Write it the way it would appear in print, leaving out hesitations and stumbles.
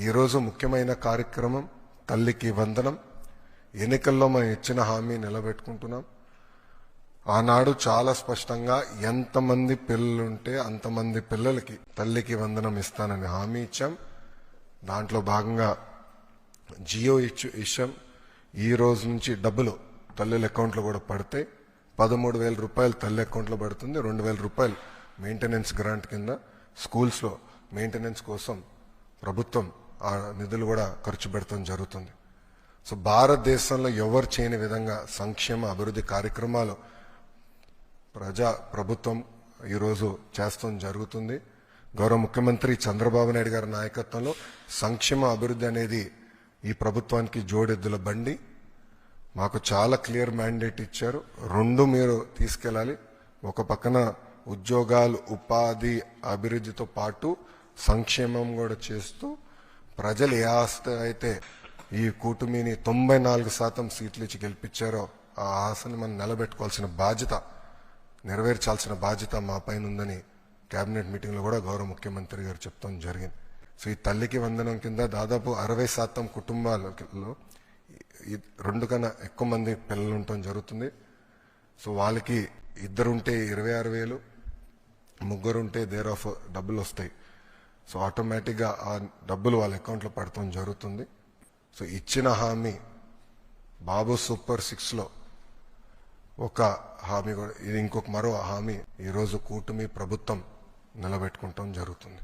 ఈరోజు ముఖ్యమైన కార్యక్రమం తల్లికి వందనం. ఎన్నికల్లో మనం ఇచ్చిన హామీ నిలబెట్టుకుంటున్నాం. ఆనాడు చాలా స్పష్టంగా ఎంతమంది పిల్లలుంటే అంతమంది పిల్లలకి తల్లికి వందనం ఇస్తానని హామీ ఇచ్చాం. దాంట్లో భాగంగా జియో ఇచ్చాం. ఈ రోజు నుంచి డబ్బులు తల్లుల అకౌంట్లో కూడా పడితే 13,000 రూపాయలు తల్లి అకౌంట్లో పడుతుంది. 2,000 రూపాయలు మెయింటెనెన్స్ గ్రాంట్ కింద స్కూల్స్లో మెయింటెనెన్స్ కోసం ప్రభుత్వం ఆ నిధులు కూడా ఖర్చు పెడతాం జరుగుతుంది. సో భారతదేశంలో ఎవరు చేయని విధంగా సంక్షేమ అభివృద్ధి కార్యక్రమాలు ప్రభుత్వం ఈరోజు చేస్తాం జరుగుతుంది. గౌరవ ముఖ్యమంత్రి చంద్రబాబు నాయుడు గారి నాయకత్వంలో సంక్షేమ అభివృద్ధి అనేది ఈ ప్రభుత్వానికి జోడెద్దుల బండి. మాకు చాలా క్లియర్ మ్యాండేట్ ఇచ్చారు. రెండు మీరు తీసుకెళ్ళాలి. ఒక పక్కన ఉద్యోగాలు, ఉపాధి, అభివృద్ధితో పాటు సంక్షేమం కూడా చేస్తూ ప్రజలు ఏ ఆస్తి అయితే ఈ కూటమిని 94% సీట్లు ఇచ్చి గెలిపించారో ఆ ఆశని మనం నిలబెట్టుకోవాల్సిన బాధ్యత, నెరవేర్చాల్సిన బాధ్యత మా పైన ఉందని కేబినెట్ మీటింగ్లో కూడా గౌరవ ముఖ్యమంత్రి గారు చెప్తాం జరిగింది. సో ఈ తల్లికి వందనం కింద దాదాపు 60% కుటుంబాలలో 2 కన్నా ఎక్కువ మంది పిల్లలు ఉండటం జరుగుతుంది. సో వాళ్ళకి 2 ఉంటే 26,000, 3 ఉంటే దేర్ ఆఫ్ డబ్బులు వస్తాయి. సో ఆటోమేటిక్గా ఆ డబ్బులు వాళ్ళ అకౌంట్లో పడటం జరుగుతుంది. సో ఇచ్చిన హామీ బాబు సూపర్ 6లో ఒక హామీ కూడా, ఇది ఇంకొక మరో హామీ ఈరోజు కూటమి ప్రభుత్వం నిలబెట్టుకుంటాం జరుగుతుంది.